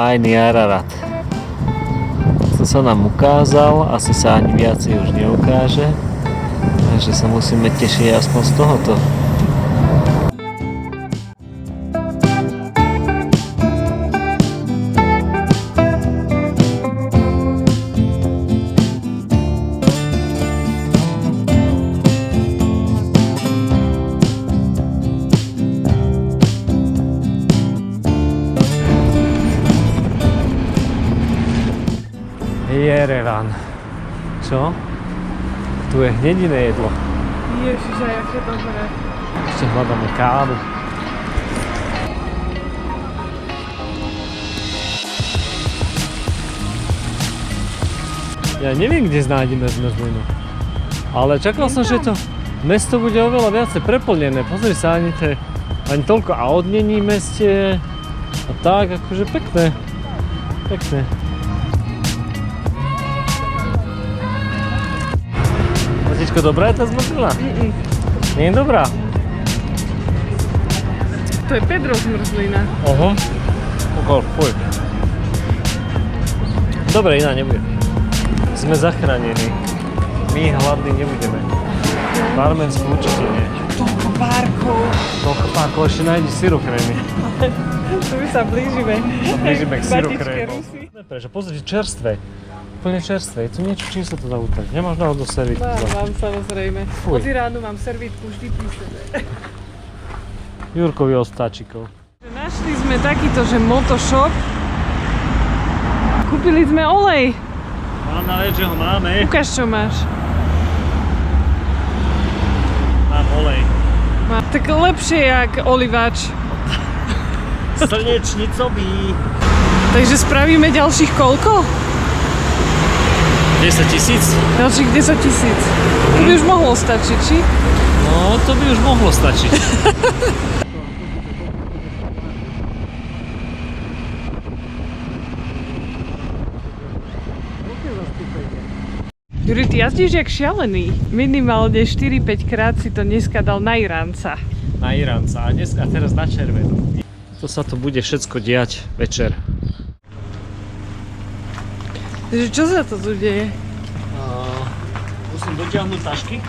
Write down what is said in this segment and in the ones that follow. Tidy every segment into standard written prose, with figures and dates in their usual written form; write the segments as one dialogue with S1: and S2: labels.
S1: Fajný Ararat. To sa nám ukázal, asi sa ani viacej už neukáže. Takže sa musíme tešiť aspoň z tohoto. Jerevan. Čo? Tu je jediné jedlo.
S2: Ježiš, aké dobré.
S1: Ešte hľadáme kávu. Ja neviem, kde nájdeme zmrzlinu. Ale čakal som, že to mesto bude oveľa viacej preplnené. Pozri sa, ani toľko aut není v meste. A tak, akože pekné. Pekné. Matičko, dobrá je tá zmrzlina? Nie je dobrá?
S2: To je Pedro zmrzlina.
S1: Oho. Fuj. Dobre, iná nebude. Sme zachránení. My hladní nebudeme. V Arménsku určite nie.
S2: Toľko párkov.
S1: Ešte nájdi syrokrémy.
S2: Tu my sa blížime.
S1: Blížime k
S2: Matičke
S1: syrokrému.
S2: Rusy.
S1: Prečo, pozri, čerstvé. Úplne čerstvé. Je tu niečo, čím sa to dá utrať. Nemáš náhodou servítku?
S2: Mám samozrejme.
S1: Fuj.
S2: Od Iránu mám servítku vždy pri sebe.
S1: Jurkovi ostáčikov.
S2: Našli sme takýto, že motoshop. Kúpili sme olej.
S1: Mám na vec, že ho máme.
S2: Ukáž, čo máš.
S1: Mám olej.
S2: Tak lepšie jak oliváč.
S1: Slnečnicový.
S2: Takže spravíme ďalších koľko?
S1: 10 000?
S2: Ďalších 10 000. To by už mohlo stačiť, či?
S1: No, to by už mohlo stačiť.
S2: Juri, ty jazdíš jak šialený. Minimálne 4-5 krát si to dneska dal na Iránca.
S1: Na Iránca a teraz na červenú. To sa to bude všetko diať večer.
S2: Takže čo sa to tu deje?
S1: Musím dotiahnuť tašky.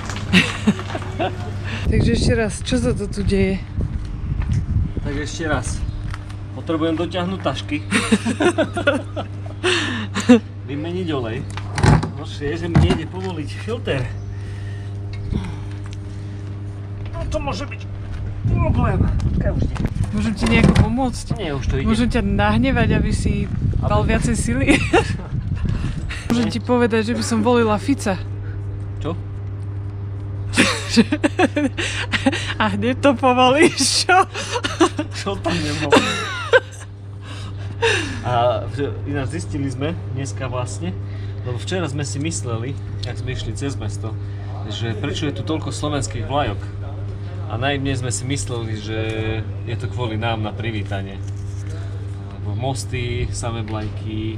S2: Takže ešte raz, čo sa to tu deje?
S1: Tak ešte raz. Potrebujem dotiahnuť tašky. Vymeniť olej. Horšie je, že mi nejde povoliť filter. No to môže byť problém. Počkaj už nie.
S2: Môžem ti nejako pomôcť?
S1: Nie, už to ide.
S2: Môžem ťa nahnevať, aby si dal viacej sily? Môžem ti povedať, že by som volila Fica.
S1: Čo?
S2: A hneď to povolíš, čo?
S1: Čo tam nemohol? A ináč zistili sme dneska vlastne, lebo včera sme si mysleli, ak sme išli cez mesto, že prečo je tu toľko slovenských vlajok. A naivne sme si mysleli, že je to kvôli nám na privítanie. Lebo mosty, samé vlajky,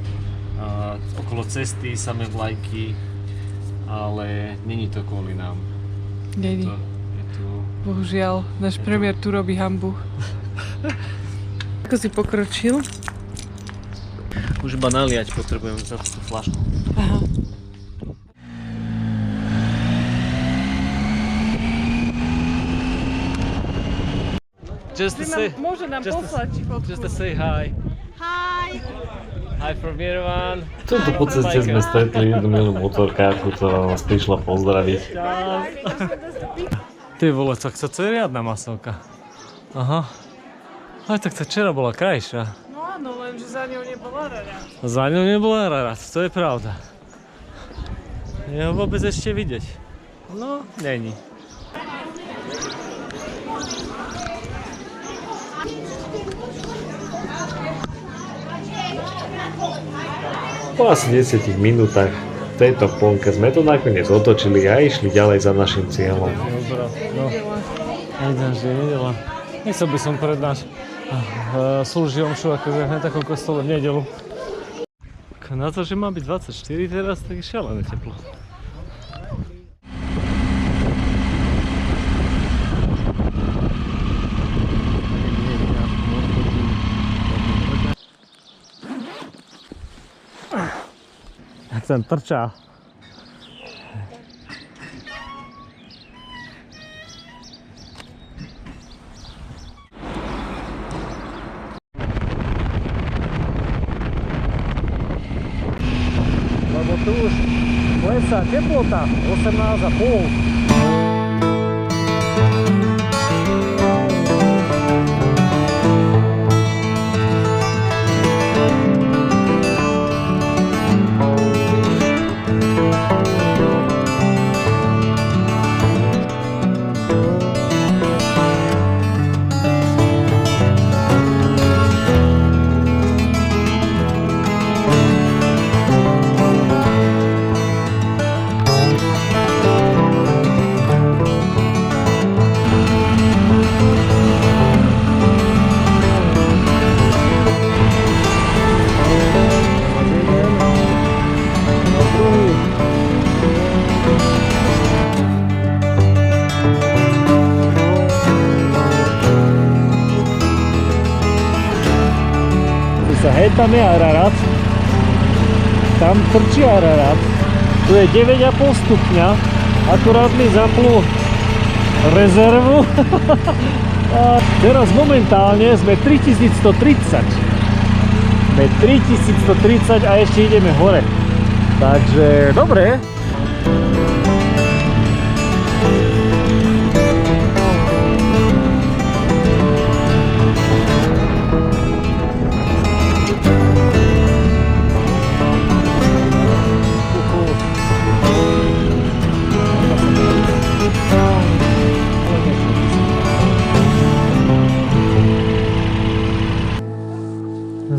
S1: okolo cesty samé vlajky, ale není to kvôli nám.
S2: Není.
S1: Je to...
S2: Bohužiaľ, náš premiér tu robí hanbu. Ako si pokročil?
S1: Už iba naliať potrebujem za tú fľašku.
S2: Aha.
S1: Just to say,
S2: Môže nám poslať fotku.
S1: just to say hi.
S3: Hi.
S1: Hi from Yerevan.
S4: Tuto po ceste sme stretli jednu milú motorkárku, ktorá nás prišla pozdraviť.
S1: Ty vole, tak to je riadna masovka. Aha. Aj tak tá včera bola krajšia.
S2: No áno, lenže za ňou nebola rada.
S1: Za ňou nebola Ararat, to je pravda. Je ho vôbec ešte vidieť. No, není.
S4: Po asi 10 minútach v tejto plnke sme to nakoniec otočili a išli ďalej za našim cieľom.
S1: Dobrá, no. Nejdem, že je nedela. Nechcel by som pred náš slúži omšu akože na takom kostole v nedelu. Na to, že má byť 24 teraz, tak je šialené teplo.
S4: sem trčá. Lebo tu už klesá teplota 18,5. Hej, tam je Ararat, tam trčí Ararat, tu je 9,5 stupňa, akurát mi zapnul rezervu a teraz momentálne sme 3130. Sme 3130 a ešte ideme hore, takže dobre.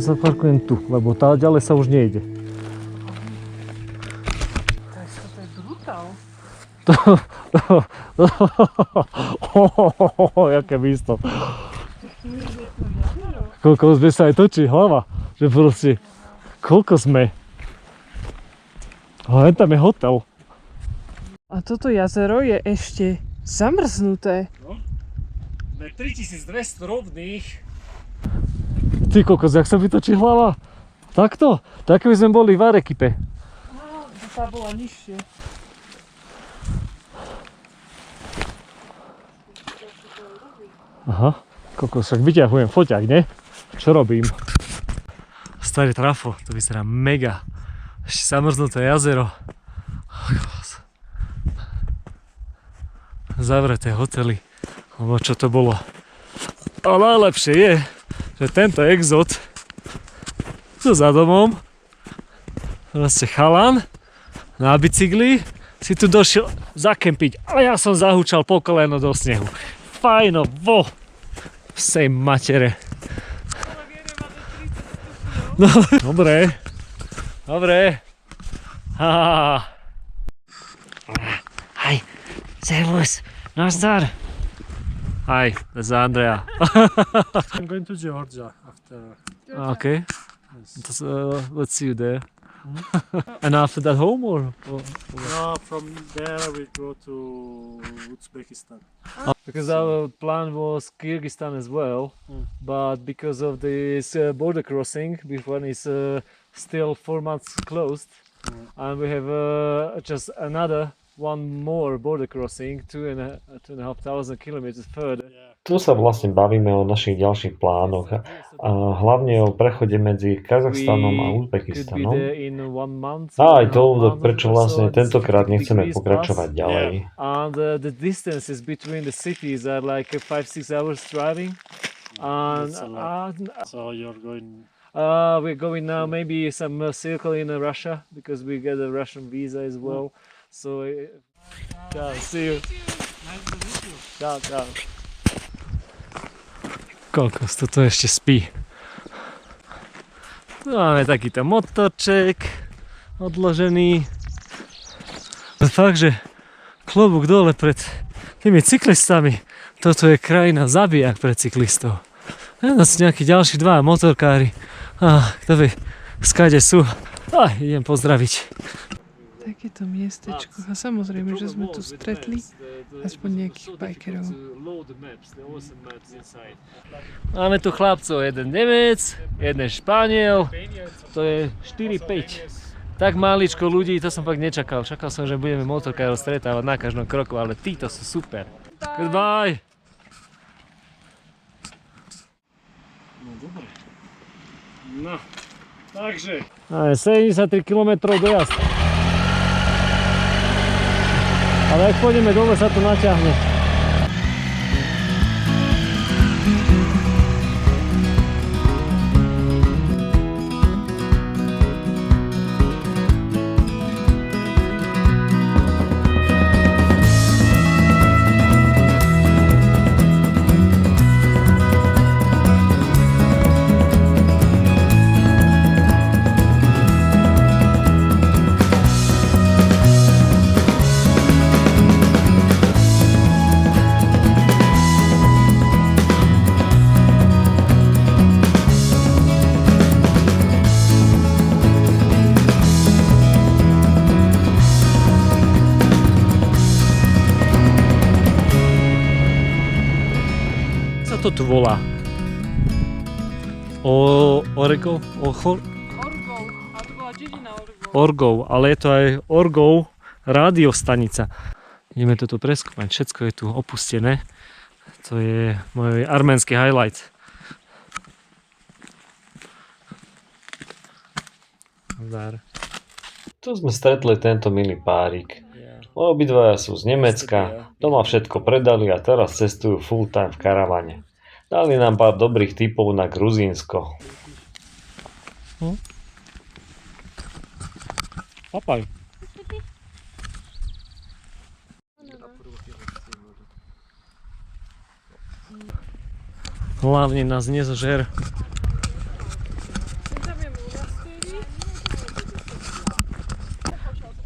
S4: Zaparkujem tu, lebo tá ďalej sa už nejde.
S2: To je brutál.
S4: Jaké místo. Koľko sme sa aj točí hlava, že proste, koľko sme. Ale tam je hotel.
S2: A toto jazero je ešte zamrznuté.
S4: No, 3200 rovných. Ty kokos, jak sa vytočí hlava? Takto? Tak by sme boli v Arequipe.
S2: Tá bola nižšie.
S4: Aha, kokos, však vyťahujem foťák, ne? Čo robím? Starý trafo, to vyzerá mega. Ešte zamrznuté jazero. Zavreté hotely. Lebo čo to bolo? A najlepšie je, že tento exot tu za domom, proste chalan na bicykli si tu došiel zakempiť, ale ja som zahúčal po koleno do snehu. Fajno, vo! Vsej matere. No, dobre. Dobre. Hi, servus, nazdar. Hi, that's Andrea.
S3: I'm going to Georgia after.
S4: Okay. Let's see you there. And after that home or?
S3: No, from there we go to Uzbekistan.
S4: Because our plan was Kyrgyzstan as well, but because of this border crossing, this one is still 4 months closed, and we have just another one more border crossing, 2,500 kilometers further. Tu sa vlastne bavíme o našich ďalších plánoch a hlavne o prechode medzi Kazachstanom a Uzbekistanom. A aj to, prečo vlastne tentokrát nechceme pokračovať ďalej. And the distances between the cities are like 5-6 hours driving. And
S3: So you're going.
S4: we're going now maybe some circle in Russia because we get a Russian visa as well. So ciao, see you.
S3: Nice to meet you.
S4: Ciao, ciao. Kokos, toto ešte spí. Tu máme takýto motorček odložený. Fakt, že klobúk dole pred tými cyklistami. Toto je krajina zabijak pre cyklistov. Sú nejakí ďalší dva motorkári. Kto vie, skade sú. Idem pozdraviť.
S2: Takéto miestečko. A samozrejme, že sme tu stretli aspoň nejakých bajkerov.
S4: Máme tu chlapcov, jeden Nemec, jeden Španiel, to je 4-5. Tak máličko ľudí, to som fakt nečakal. Čakal som, že budeme motorkárov stretávať na každom kroku, ale títo sú super. Goodbye!
S3: No dobre. No, takže.
S4: 73 km dojazd. Ale ak pôjdeme dole, sa to naťahne. To tu volá? Orgov?
S2: Orgov. A to bola dedina Orgov.
S4: Orgov, ale je to aj Orgov rádiostanica. Ideme to tu preskúmať, všetko je tu opustené. To je môj arménsky highlight. Zdar. Tu sme stretli tento milý párik. Obidvaja sú z Nemecka, doma všetko predali a teraz cestujú full time v karavane. Dali nám pár dobrých tipov na Gruzínsko. Papaj. Hlavne nás nezožer.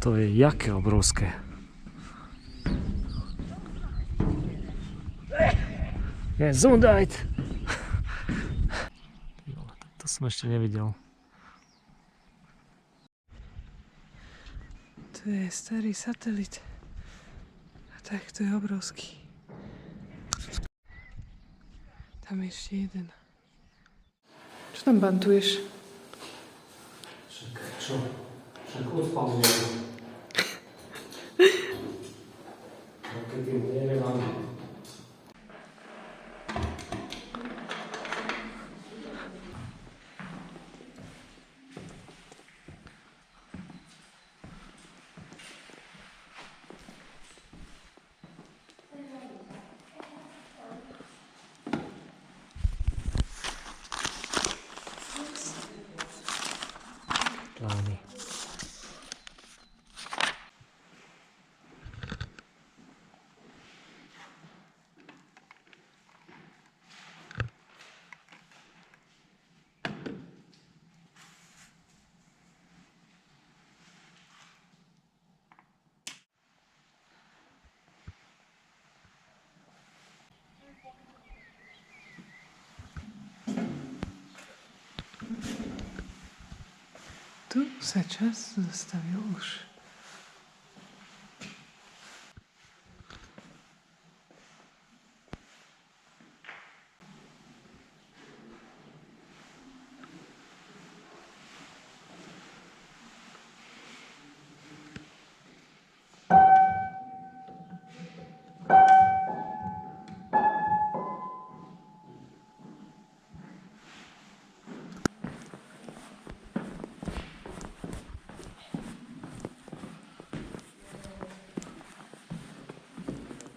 S4: To je jaké obrovské. Gesundheit! To som ešte nevidel.
S2: To je starý satelit. A tak to je obrovský. Tam je ešte jeden. Čo tam bantuješ?
S4: Čo? Však odpal mňa. Keď tým neviem. Plány.
S2: Tu sa čas zastavil už.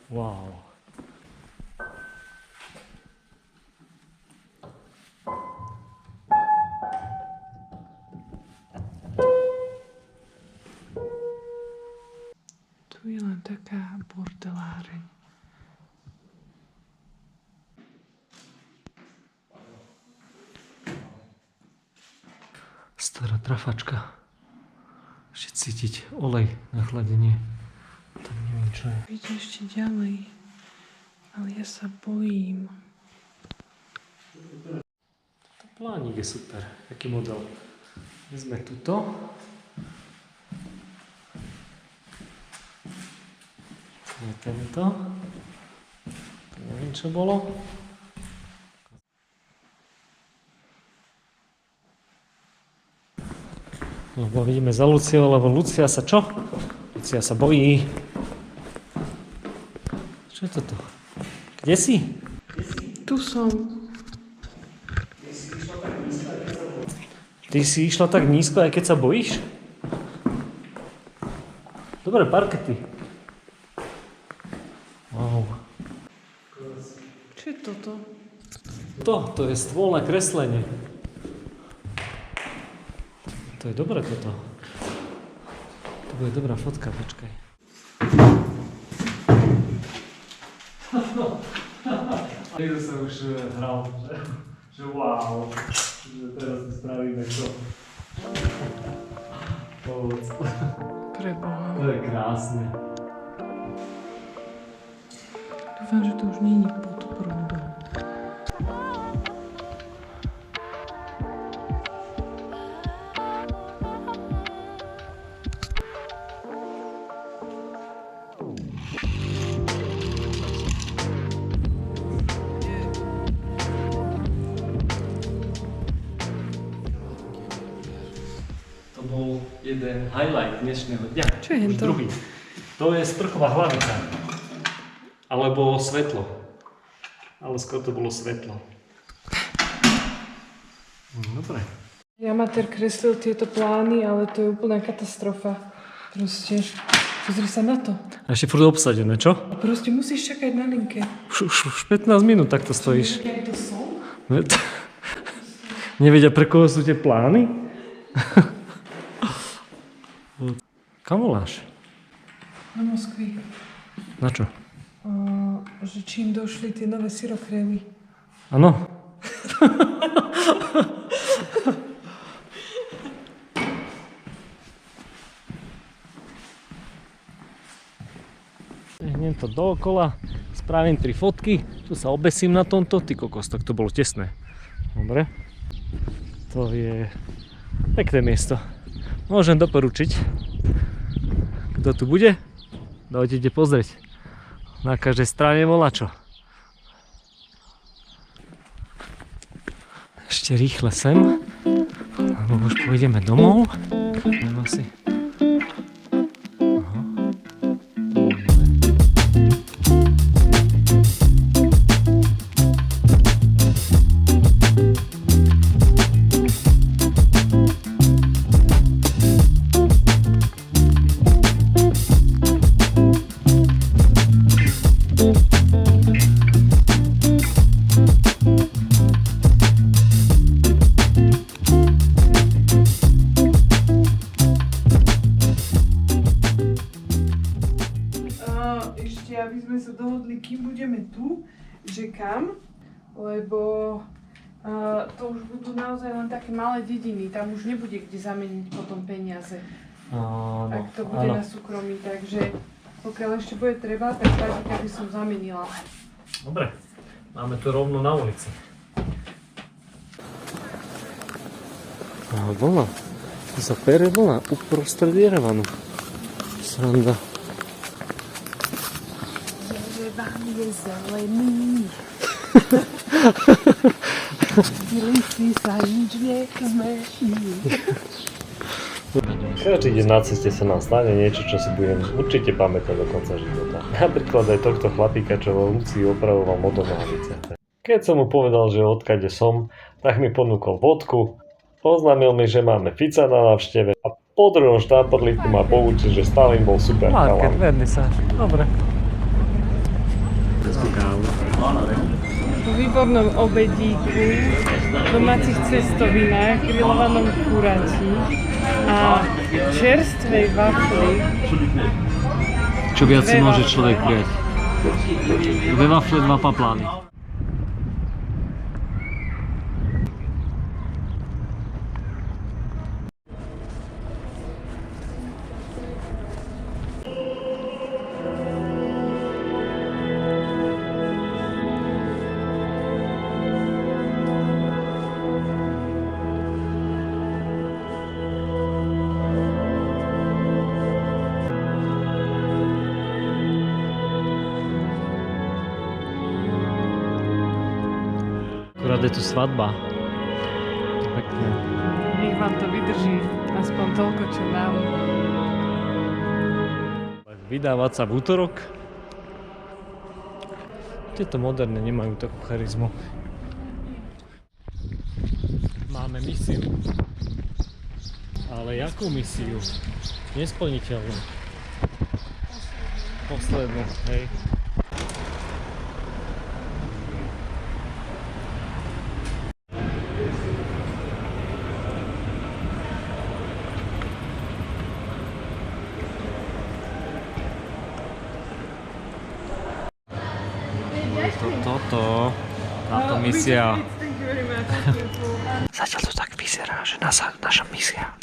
S4: Wow.
S2: Tu je len taká bordeláreň.
S4: Stará trafačka. Ešte cítiť olej na chladenie. Tam neviem čo je.
S2: Vidíš ešte ďalej, ale ja sa bojím.
S4: Plánik je super. Aký model? My sme tuto. Je tento. Neviem čo bolo.
S1: Lebo vidíme za Luciou, lebo Lucia sa čo? Lucia sa bojí. Čo je toto? Kde si?
S2: Tu som.
S1: Ty si išla tak nízko, aj keď sa bojíš? Dobre, parkety. Wow.
S2: Čo je toto?
S1: To je stôlne kreslenie. To je dobré toto. To bude dobrá fotka, počkaj. Niekto sa už hral, že wow, že teraz si spravíme to. Povedz.
S2: Preboha.
S1: To je krásne.
S2: Dúfam, že to už nie je pod prúdom.
S1: To bol jeden highlight dnešného dňa.
S2: Čo je
S1: Už
S2: to?
S1: druhý. To je sprchová hlavica. Alebo svetlo. Ale skôr to bolo svetlo. Dobre.
S2: Amatér kreslil tieto plány, ale to je úplná katastrofa. Proste, pozri sa na to.
S1: A ešte furt obsadené, čo?
S2: Proste musíš čakať na linke.
S1: Už 15 minút takto stojíš.
S2: Jak to som?
S1: Nevedia, pre koho sú tie plány? Kam voláš?
S2: Na Moskvi.
S1: Na čo?
S2: Že čím došli tie nové syrokrémy.
S1: Áno. Hnem to dookola, spravím 3 fotky, tu sa obesím na tomto, ty kokos, tak to bolo tesné. Dobre. To je pekné miesto. Môžem doporučiť. Kto tu bude? Dojdete pozrieť. Na každej strane volačo. Ešte rýchle sem. Lebo už pôjdeme domov. Lebo si... Aha.
S2: Ešte, aby sme sa dohodli, kým budeme tu, že kam, lebo to už budú naozaj len také malé dediny, tam už nebude kde zameniť potom peniaze,
S1: Áno,
S2: ak to bude na súkromí, takže pokiaľ ešte bude treba, tak tažika by som zamenila.
S1: Dobre, máme to rovno na ulici. Vlna, tu sa pere vlna uprostred Jerevanu. Sranda.
S2: Jerevan je zelený. Tí listy sa nič nezmení.
S1: Každý deň na ceste sa nám stane niečo, čo si budem určite pamätať do konca života. Napríklad aj tohto chlapíka, čo vo Lucii opravoval motornohavice. Keď som mu povedal, že odkiaľ som, tak mi ponúkol vodku, oznámil mi, že máme Fica na návšteve a po druhom štápadlíku ma poučil, že Stalin bol super chalan. Vernisáž, dobre.
S2: Po výbornom obedíku, domácich cestovinách, grillovanom kuráti a čerstvej wafli.
S1: Čo viac si
S2: Dve
S1: môže
S2: wafle.
S1: človek prijať? 2 wafle, 2 paplány. Akurát je tu svadba. Pekné.
S2: Nech vám to vydrží Aspoň toľko, čo nám.
S4: Vydávať sa v útorok. Tieto moderné nemajú takú charizmu. Máme misiu. Ale jakú misiu? Nesplniteľnú. Poslednú, hej. Táto misia.
S2: Thank you very much.
S5: Zatiaľ to tak vyzerá, že naša misia